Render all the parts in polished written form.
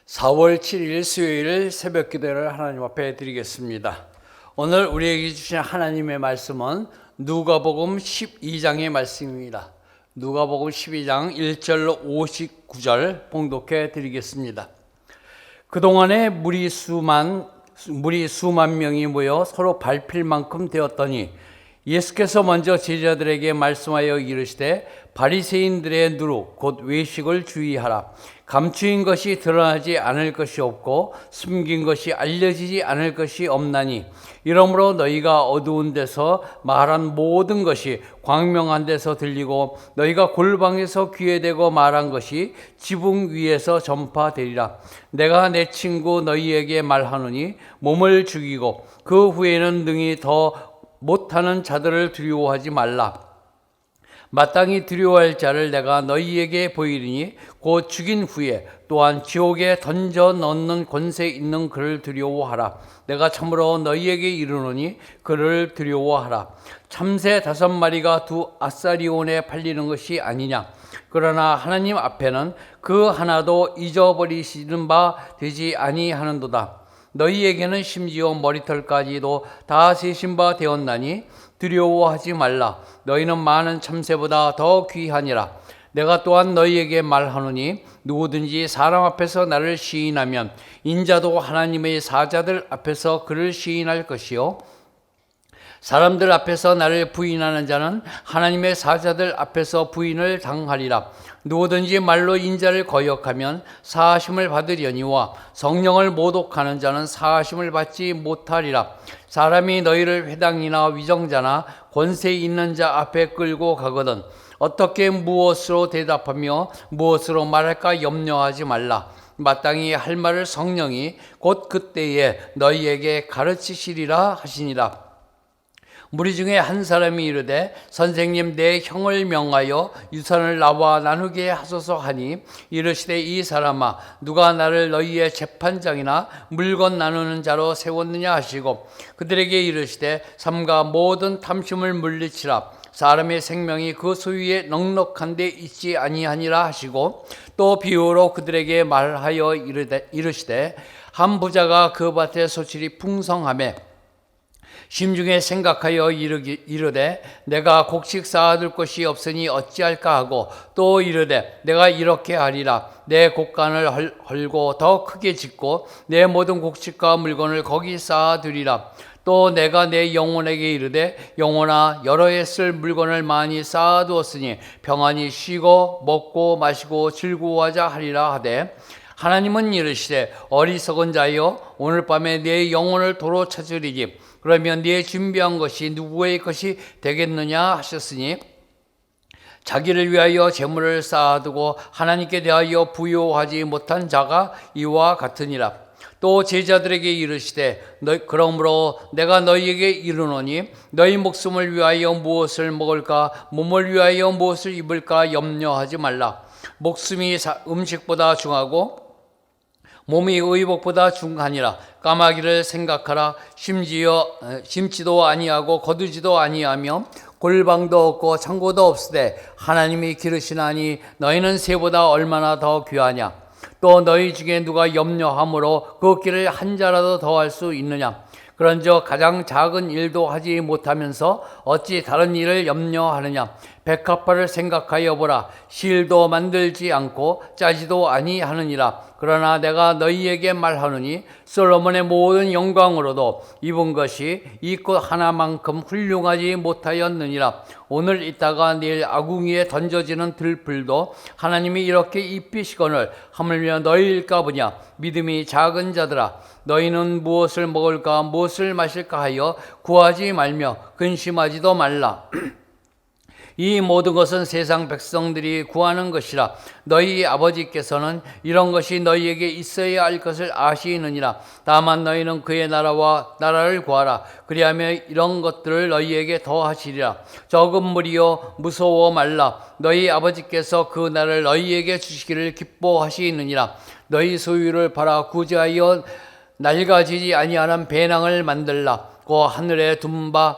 4월 7일 수요일 새벽 기도를 하나님 앞에 드리겠습니다. 오늘 우리에게 주신 하나님의 말씀은 누가복음 12장의 말씀입니다. 누가복음 12장 1절로 59절 봉독해 드리겠습니다. 그동안에 무리 수만 명이 모여 서로 밟힐 만큼 되었더니 예수께서 먼저 제자들에게 말씀하여 이르시되 바리새인들의 누룩 곧 외식을 주의하라. 감추인 것이 드러나지 않을 것이 없고 숨긴 것이 알려지지 않을 것이 없나니 이러므로 너희가 어두운 데서 말한 모든 것이 광명한 데서 들리고 너희가 골방에서 귀에 대고 말한 것이 지붕 위에서 전파되리라. 내가 내 친구 너희에게 말하노니 몸을 죽이고 그 후에는 능히 더 못하는 자들을 두려워하지 말라. 마땅히 두려워할 자를 내가 너희에게 보이리니 곧 죽인 후에 또한 지옥에 던져 넣는 권세 있는 그를 두려워하라. 내가 참으로 너희에게 이르노니 그를 두려워하라. 참새 5마리가 2아사리온에 팔리는 것이 아니냐. 그러나 하나님 앞에는 그 하나도 잊어버리시는 바 되지 아니하는도다. 너희에게는 심지어 머리털까지도 다 세신 바 되었나니 두려워하지 말라. 너희는 많은 참새보다 더 귀하니라. 내가 또한 너희에게 말하노니 누구든지 사람 앞에서 나를 시인하면 인자도 하나님의 사자들 앞에서 그를 시인할 것이요 사람들 앞에서 나를 부인하는 자는 하나님의 사자들 앞에서 부인을 당하리라. 누구든지 말로 인자를 거역하면 사하심을 받으려니와 성령을 모독하는 자는 사하심을 받지 못하리라. 사람이 너희를 회당이나 위정자나 권세 있는 자 앞에 끌고 가거든 어떻게 무엇으로 대답하며 무엇으로 말할까 염려하지 말라. 마땅히 할 말을 성령이 곧 그때에 너희에게 가르치시리라 하시니라. 무리 중에 한 사람이 이르되 선생님 내 형을 명하여 유산을 나와 나누게 하소서 하니 이르시되 이 사람아 누가 나를 너희의 재판장이나 물건 나누는 자로 세웠느냐 하시고 그들에게 이르시되 삼가 모든 탐심을 물리치라. 사람의 생명이 그 소유에 넉넉한 데 있지 아니하니라 하시고 또 비유로 그들에게 말하여 이르시되 한 부자가 그 밭에 소출이 풍성하매 심중에 생각하여 이르되 내가 곡식 쌓아둘 것이 없으니 어찌할까 하고 또 이르되 내가 이렇게 하리라. 내 곡간을 헐고 더 크게 짓고 내 모든 곡식과 물건을 거기 쌓아두리라. 또 내가 내 영혼에게 이르되 영혼아 여러 해 쓸 물건을 많이 쌓아두었으니 평안히 쉬고 먹고 마시고 즐거워하자 하리라 하되 하나님은 이르시되 어리석은 자여 오늘 밤에 내 영혼을 도로 찾으리니 그러면 네 준비한 것이 누구의 것이 되겠느냐 하셨으니 자기를 위하여 재물을 쌓아두고 하나님께 대하여 부요하지 못한 자가 이와 같으니라. 또 제자들에게 이르시되 그러므로 내가 너희에게 이르노니 너희 목숨을 위하여 무엇을 먹을까 몸을 위하여 무엇을 입을까 염려하지 말라. 목숨이 음식보다 중하고 몸이 의복보다 중하니라. 까마귀를 생각하라. 심지도 아니하고 거두지도 아니하며 골방도 없고 창고도 없으되 하나님이 기르시나니 너희는 새보다 얼마나 더 귀하냐. 또 너희 중에 누가 염려함으로 그 길을 한 자라도 더할 수 있느냐. 그런즉 가장 작은 일도 하지 못하면서 어찌 다른 일을 염려하느냐. 백합화를 생각하여 보라. 실도 만들지 않고 짜지도 아니하느니라. 그러나 내가 너희에게 말하노니 솔로몬의 모든 영광으로도 입은 것이 이 꽃 하나만큼 훌륭하지 못하였느니라. 오늘 있다가 내일 아궁이에 던져지는 들풀도 하나님이 이렇게 입히시거늘 하물며 너희일까 보냐. 믿음이 작은 자들아 너희는 무엇을 먹을까 무엇을 마실까 하여 구하지 말며 근심하지도 말라. 이 모든 것은 세상 백성들이 구하는 것이라. 너희 아버지께서는 이런 것이 너희에게 있어야 할 것을 아시느니라. 다만 너희는 그의 나라와 나라를 구하라. 그리하면 이런 것들을 너희에게 더하시리라. 적은 무리여 무서워 말라. 너희 아버지께서 그 나라를 너희에게 주시기를 기뻐하시느니라. 너희 소유를 팔아 구제하여 낡아지지 아니하는 배낭을 만들라. 그 하늘에 둔 바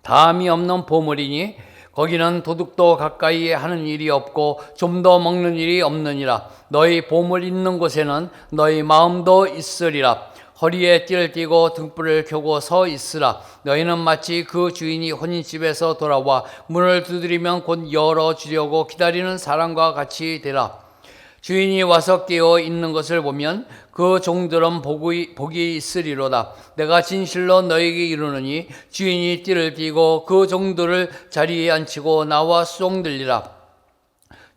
다함이 없는 보물이니 거기는 도둑도 가까이 하는 일이 없고 좀도 먹는 일이 없느니라. 너희 보물 있는 곳에는 너희 마음도 있으리라. 허리에 띠를 띠고 등불을 켜고 서 있으라. 너희는 마치 그 주인이 혼인집에서 돌아와 문을 두드리면 곧 열어주려고 기다리는 사람과 같이 되라. 주인이 와서 깨어 있는 것을 보면 그 종들은 복이 있으리로다. 내가 진실로 너에게 이르노니 주인이 띠를 띠고 그 종들을 자리에 앉히고 나와 수종들리라.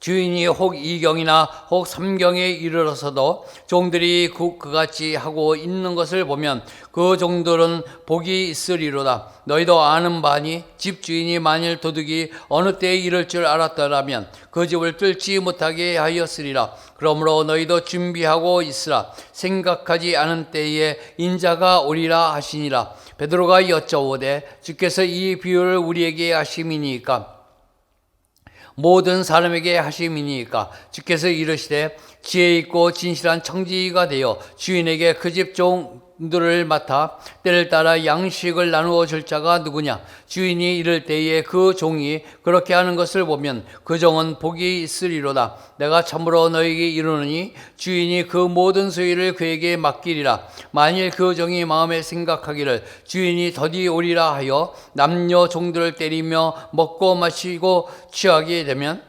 주인이 혹 2경이나 혹 3경에 이르러서도 종들이 그같이 하고 있는 것을 보면 그 종들은 복이 있으리로다. 너희도 아는 바니 집주인이 만일 도둑이 어느 때에 이를 줄 알았더라면 그 집을 뚫지 못하게 하였으리라. 그러므로 너희도 준비하고 있으라. 생각하지 않은 때에 인자가 오리라 하시니라. 베드로가 여쭤오되 주께서 이 비유를 우리에게 하심이니까 모든 사람에게 하심이니까 주께서 이르시되 지혜 있고 진실한 청지기가 되어 주인에게 그 집 종들을 맡아 때를 따라 양식을 나누어 줄 자가 누구냐. 주인이 이를 때에 그 종이 그렇게 하는 것을 보면 그 종은 복이 있으리로다. 내가 참으로 너에게 이르노니 주인이 그 모든 소유를 그에게 맡기리라. 만일 그 종이 마음에 생각하기를 주인이 더디 오리라 하여 남녀 종들을 때리며 먹고 마시고 취하게 되면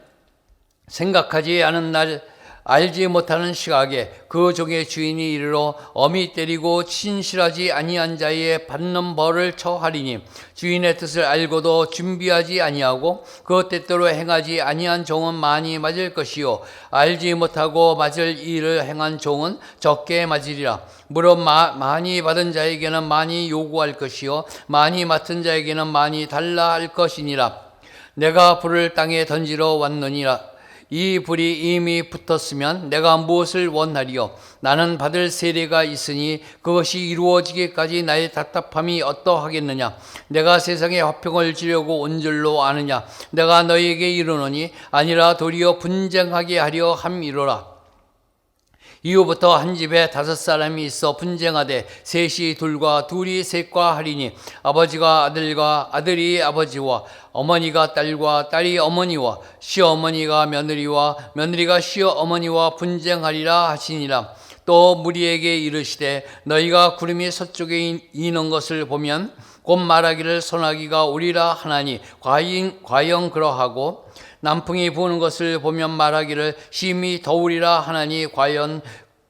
생각하지 않은 날 알지 못하는 시각에 그 종의 주인이 이르러 엄히 때리고 신실하지 아니한 자의 받는 벌을 처하리니 주인의 뜻을 알고도 준비하지 아니하고 그 뜻대로 행하지 아니한 종은 많이 맞을 것이요 알지 못하고 맞을 일을 행한 종은 적게 맞으리라. 물론 많이 받은 자에게는 많이 요구할 것이요 많이 맡은 자에게는 많이 달라 할 것이니라. 내가 불을 땅에 던지러 왔느니라. 이 불이 이미 붙었으면 내가 무엇을 원하리요? 나는 받을 세례가 있으니 그것이 이루어지기까지 나의 답답함이 어떠하겠느냐? 내가 세상에 화평을 주려고 온 줄로 아느냐? 내가 너희에게 이르노니 아니라 도리어 분쟁하게 하려 함이로라. 이후부터 한 집에 5사람이 있어 분쟁하되 셋이 둘과 둘이 셋과 하리니 아버지가 아들과 아들이 아버지와 어머니가 딸과 딸이 어머니와 시어머니가 며느리와 며느리가 시어머니와 분쟁하리라 하시니라. 또 무리에게 이르시되 너희가 구름이 서쪽에 이는 것을 보면 곧 말하기를 소나기가 오리라 하나니 과연 그러하고 남풍이 부는 것을 보면 말하기를 심히 더우리라 하나니 과연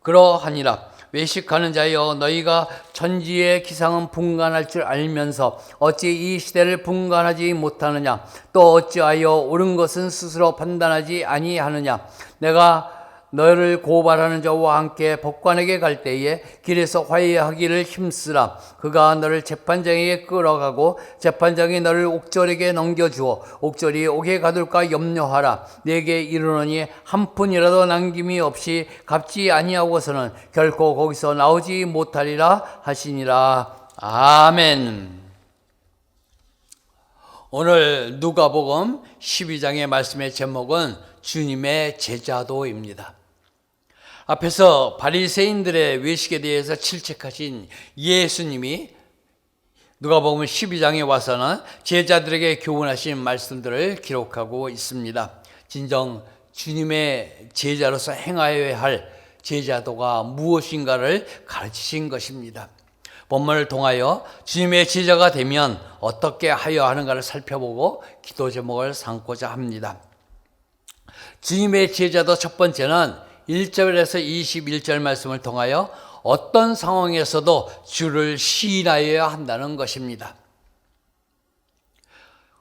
그러하니라. 외식하는 자여 너희가 천지의 기상은 분간할 줄 알면서 어찌 이 시대를 분간하지 못하느냐. 또 어찌하여 옳은 것은 스스로 판단하지 아니하느냐. 내가 너를 고발하는 자와 함께 법관에게 갈 때에 길에서 화해하기를 힘쓰라. 그가 너를 재판장에게 끌어가고 재판장이 너를 옥절에게 넘겨주어 옥절이 옥에 가둘까 염려하라. 내게 이르노니 한 푼이라도 남김이 없이 갚지 아니하고서는 결코 거기서 나오지 못하리라 하시니라. 아멘. 오늘 누가복음 12장의 말씀의 제목은 주님의 제자도입니다. 앞에서 바리새인들의 외식에 대해서 질책하신 예수님이 누가복음 12장에 와서는 제자들에게 교훈하신 말씀들을 기록하고 있습니다. 진정 주님의 제자로서 행하여야 할 제자도가 무엇인가를 가르치신 것입니다. 본문을 통하여 주님의 제자가 되면 어떻게 하여야 하는가를 살펴보고 기도 제목을 삼고자 합니다. 주님의 제자도 첫 번째는 1절에서 21절 말씀을 통하여 어떤 상황에서도 주를 시인하여야 한다는 것입니다.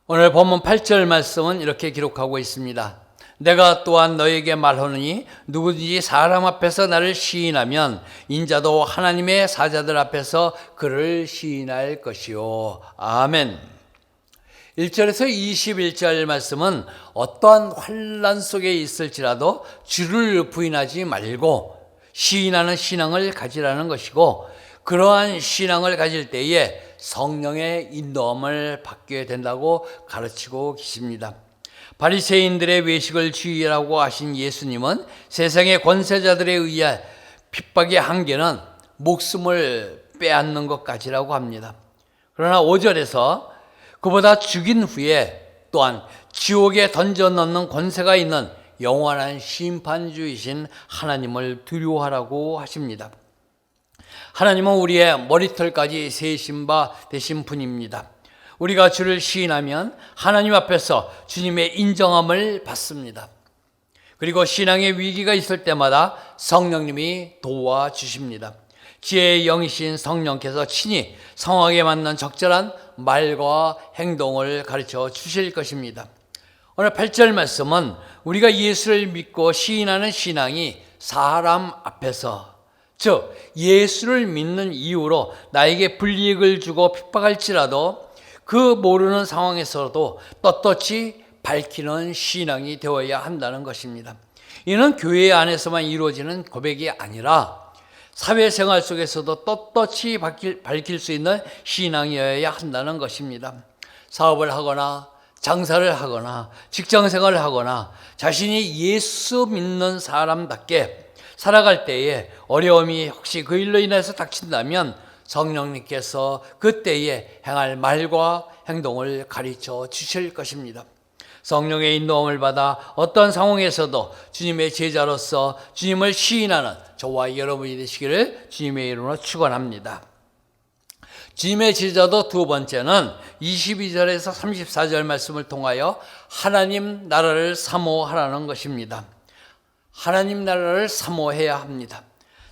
오늘 본문 8절 말씀은 이렇게 기록하고 있습니다. 내가 또한 너에게 말하노니 누구든지 사람 앞에서 나를 시인하면 인자도 하나님의 사자들 앞에서 그를 시인할 것이요. 아멘. 1절에서 21절 말씀은 어떠한 환난 속에 있을지라도 주를 부인하지 말고 시인하는 신앙을 가지라는 것이고, 그러한 신앙을 가질 때에 성령의 인도함을 받게 된다고 가르치고 계십니다. 바리새인들의 외식을 주의라고 하신 예수님은 세상의 권세자들에 의해 핍박의 한계는 목숨을 빼앗는 것까지라고 합니다. 그러나 5절에서 그보다 죽인 후에 또한 지옥에 던져 넣는 권세가 있는 영원한 심판주이신 하나님을 두려워하라고 하십니다. 하나님은 우리의 머리털까지 세신 바 되신 분입니다. 우리가 주를 시인하면 하나님 앞에서 주님의 인정함을 받습니다. 그리고 신앙의 위기가 있을 때마다 성령님이 도와주십니다. 지혜의 영이신 성령께서 친히 상황에 맞는 적절한 말과 행동을 가르쳐 주실 것입니다. 오늘 8절 말씀은 우리가 예수를 믿고 시인하는 신앙이 사람 앞에서, 즉 예수를 믿는 이유로 나에게 불이익을 주고 핍박할지라도 그 모르는 상황에서도 떳떳이 밝히는 신앙이 되어야 한다는 것입니다. 이는 교회 안에서만 이루어지는 고백이 아니라 사회생활 속에서도 떳떳이 밝힐 수 있는 신앙이어야 한다는 것입니다. 사업을 하거나 장사를 하거나 직장생활을 하거나 자신이 예수 믿는 사람답게 살아갈 때에 어려움이 혹시 그 일로 인해서 닥친다면 성령님께서 그때에 행할 말과 행동을 가르쳐 주실 것입니다. 성령의 인도함을 받아 어떤 상황에서도 주님의 제자로서 주님을 시인하는 저와 여러분이 되시기를 주님의 이름으로 축원합니다. 주님의 제자도 두 번째는 22절에서 34절 말씀을 통하여 하나님 나라를 사모하라는 것입니다. 하나님 나라를 사모해야 합니다.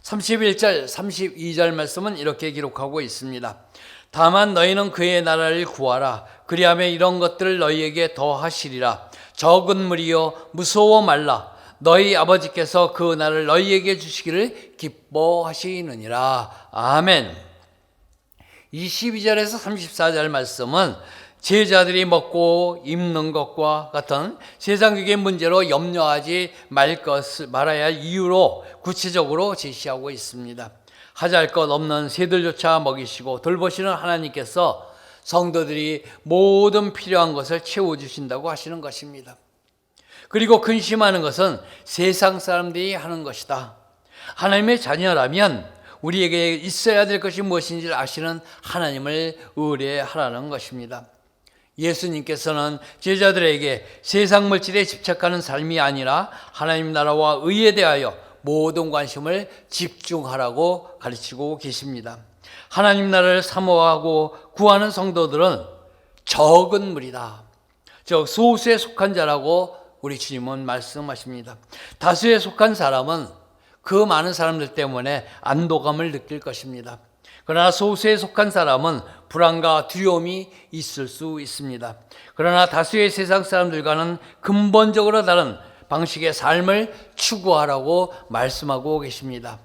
31절, 32절 말씀은 이렇게 기록하고 있습니다. 다만 너희는 그의 나라를 구하라. 그리하면 이런 것들을 너희에게 더하시리라. 적은 무리여 무서워 말라. 너희 아버지께서 그 나라를 너희에게 주시기를 기뻐하시느니라. 아멘. 22절에서 34절 말씀은 제자들이 먹고 입는 것과 같은 세상적인 문제로 염려하지 말아야 할 이유로 구체적으로 제시하고 있습니다. 하잘 것 없는 새들조차 먹이시고 돌보시는 하나님께서 성도들이 모든 필요한 것을 채워주신다고 하시는 것입니다. 그리고 근심하는 것은 세상 사람들이 하는 것이다. 하나님의 자녀라면 우리에게 있어야 될 것이 무엇인지를 아시는 하나님을 의뢰하라는 것입니다. 예수님께서는 제자들에게 세상 물질에 집착하는 삶이 아니라 하나님 나라와 의에 대하여 모든 관심을 집중하라고 가르치고 계십니다. 하나님 나라를 사모하고 구하는 성도들은 적은 무리다. 즉 소수에 속한 자라고 우리 주님은 말씀하십니다. 다수에 속한 사람은 그 많은 사람들 때문에 안도감을 느낄 것입니다. 그러나 소수에 속한 사람은 불안과 두려움이 있을 수 있습니다. 그러나 다수의 세상 사람들과는 근본적으로 다른 방식의 삶을 추구하라고 말씀하고 계십니다.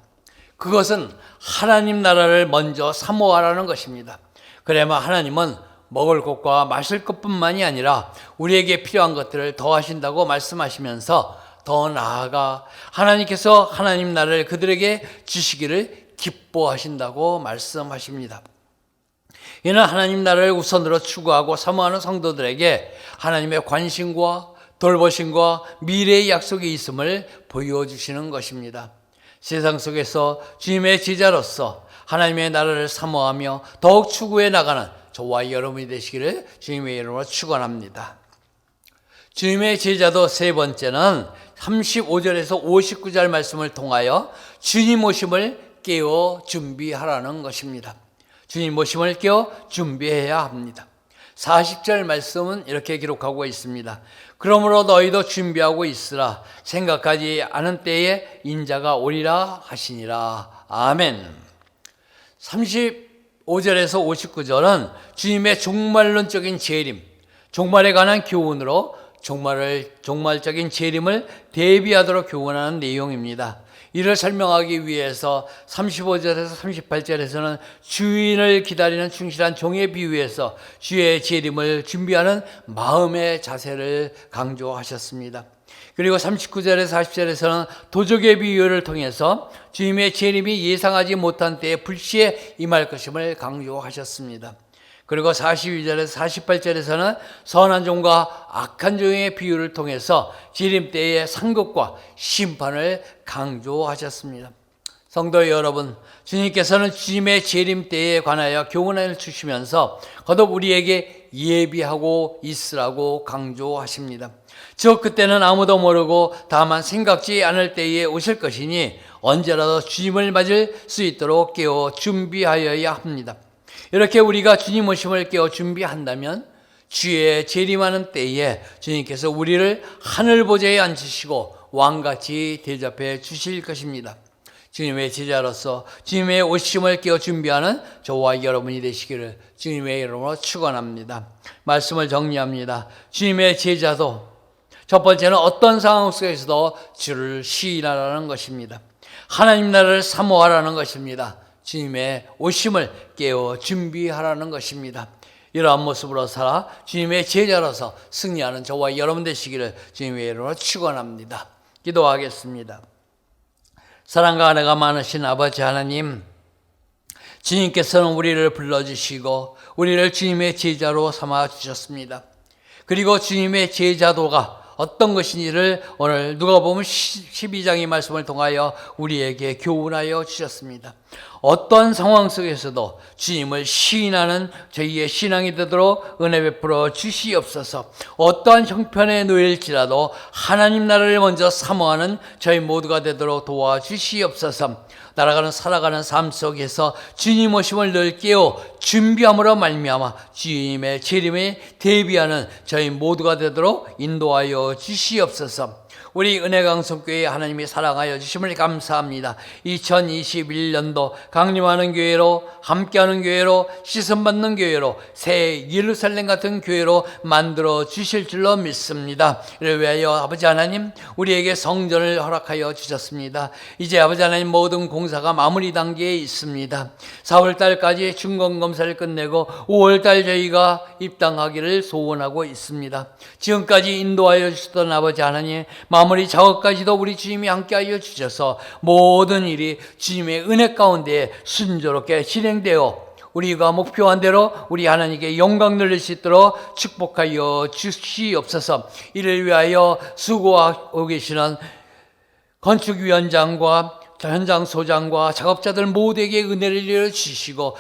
그것은 하나님 나라를 먼저 사모하라는 것입니다. 그래야만 하나님은 먹을 것과 마실 것뿐만이 아니라 우리에게 필요한 것들을 더하신다고 말씀하시면서 더 나아가 하나님께서 하나님 나라를 그들에게 주시기를 기뻐하신다고 말씀하십니다. 이는 하나님 나라를 우선으로 추구하고 사모하는 성도들에게 하나님의 관심과 돌보심과 미래의 약속이 있음을 보여주시는 것입니다. 세상 속에서 주님의 제자로서 하나님의 나라를 사모하며 더욱 추구해 나가는 저와 여러분이 되시기를 주님의 이름으로 축원합니다. 주님의 제자도 세 번째는 35절에서 59절 말씀을 통하여 주님 오심을 깨어 준비하라는 것입니다. 주님 오심을 깨어 준비해야 합니다. 40절 말씀은 이렇게 기록하고 있습니다. 그러므로 너희도 준비하고 있으라. 생각하지 않은 때에 인자가 오리라 하시니라. 아멘. 35절에서 59절은 주님의 종말론적인 재림, 종말에 관한 교훈으로 종말적인 재림을 대비하도록 교훈하는 내용입니다. 이를 설명하기 위해서 35절에서 38절에서는 주인을 기다리는 충실한 종에 비유해서 주의 재림을 준비하는 마음의 자세를 강조하셨습니다. 그리고 39절에서 40절에서는 도적의 비유를 통해서 주님의 재림이 예상하지 못한 때에 불시에 임할 것임을 강조하셨습니다. 그리고 42절에서 48절에서는 선한 종과 악한 종의 비유를 통해서 재림 때의 상급과 심판을 강조하셨습니다. 성도 여러분, 주님께서는 주님의 재림 때에 관하여 교훈을 주시면서 거듭 우리에게 예비하고 있으라고 강조하십니다. 즉 그때는 아무도 모르고 다만 생각지 않을 때에 오실 것이니 언제라도 주님을 맞을 수 있도록 깨어 준비하여야 합니다. 이렇게 우리가 주님 오심을 깨어 준비한다면 주의 재림하는 때에 주님께서 우리를 하늘 보좌에 앉히시고 왕같이 대접해 주실 것입니다. 주님의 제자로서 주님의 오심을 깨어 준비하는 저와 여러분이 되시기를 주님의 이름으로 축원합니다. 말씀을 정리합니다. 주님의 제자도 첫 번째는 어떤 상황 속에서도 주를 시인하라는 것입니다. 하나님 나라를 사모하라는 것입니다. 주님의 오심을 깨어 준비하라는 것입니다. 이러한 모습으로 살아 주님의 제자로서 승리하는 저와 여러분 되시기를 주님의 이름으로 축원합니다. 기도하겠습니다. 사랑과 은혜가 많으신 아버지 하나님, 주님께서는 우리를 불러주시고 우리를 주님의 제자로 삼아 주셨습니다. 그리고 주님의 제자도가 어떤 것인지를 오늘 누가복음 12장의 말씀을 통하여 우리에게 교훈하여 주셨습니다. 어떤 상황 속에서도 주님을 시인하는 저희의 신앙이 되도록 은혜 베풀어 주시옵소서. 어떠한 형편에 놓일지라도 하나님 나라를 먼저 사모하는 저희 모두가 되도록 도와주시옵소서. 살아가는 삶 속에서 주님 오심을 늘 깨어 준비함으로 말미암아 주님의 재림에 대비하는 저희 모두가 되도록 인도하여 주시옵소서. 우리 은혜강성교회 하나님이 사랑하여 주심을 감사합니다. 2021년도 강림하는 교회로, 함께하는 교회로, 씻음받는 교회로, 새 예루살렘 같은 교회로 만들어 주실 줄로 믿습니다. 이를 위하여 아버지 하나님 우리에게 성전을 허락하여 주셨습니다. 이제 아버지 하나님 모든 공사가 마무리 단계에 있습니다. 4월달까지 중간검사를 끝내고 5월달 저희가 입당하기를 소원하고 있습니다. 지금까지 인도하여 주셨던 아버지 하나님 마무리 작업까지도 우리 주님이 함께하여 주셔서 모든 일이 주님의 은혜 가운데 순조롭게 진행되어 우리가 목표한 대로 우리 하나님께 영광 돌릴 수 있도록 축복하여 주시옵소서. 이를 위하여 수고하고 계시는 건축위원장과 현장 소장과 작업자들 모두에게 은혜를 내려주시고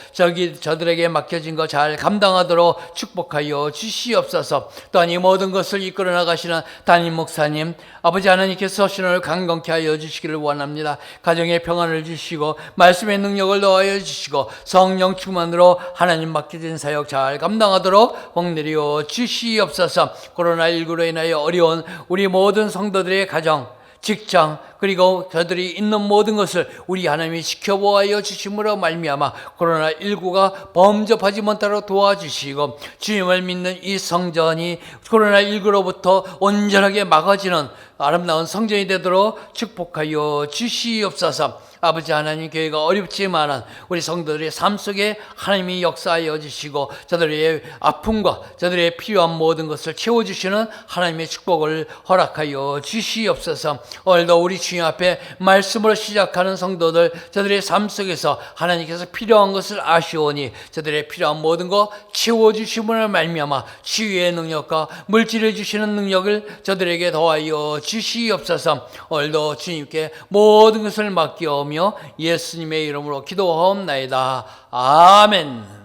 저들에게 맡겨진 거 잘 감당하도록 축복하여 주시옵소서. 또한 이 모든 것을 이끌어 나가시는 담임 목사님 아버지 하나님께서 신원을 강건케 하여 주시기를 원합니다. 가정에 평안을 주시고 말씀의 능력을 더하여 주시고 성령 충만으로 하나님 맡겨진 사역 잘 감당하도록 복내려 주시옵소서. 코로나19로 인하여 어려운 우리 모든 성도들의 가정, 직장 그리고 저들이 있는 모든 것을 우리 하나님이 지켜보아여 주심으로 말미암아 코로나19가 범접하지 못하도록 도와주시고 주님을 믿는 이 성전이 코로나19로부터 온전하게 막아지는 아름다운 성전이 되도록 축복하여 주시옵소서. 아버지 하나님 교회가 어렵지만 우리 성도들의 삶 속에 하나님이 역사하여 주시고 저들의 아픔과 저들의 필요한 모든 것을 채워주시는 하나님의 축복을 허락하여 주시옵소서. 오늘도 우리 주님 앞에 말씀으로 시작하는 성도들 저들의 삶 속에서 하나님께서 필요한 것을 아시오니 저들의 필요한 모든 것 채워주심을 말미암아 치유의 능력과 물질을 주시는 능력을 저들에게 더하여 주시옵소서. 오늘도 주님께 모든 것을 맡기오며 예수님의 이름으로 기도하옵나이다. 아멘.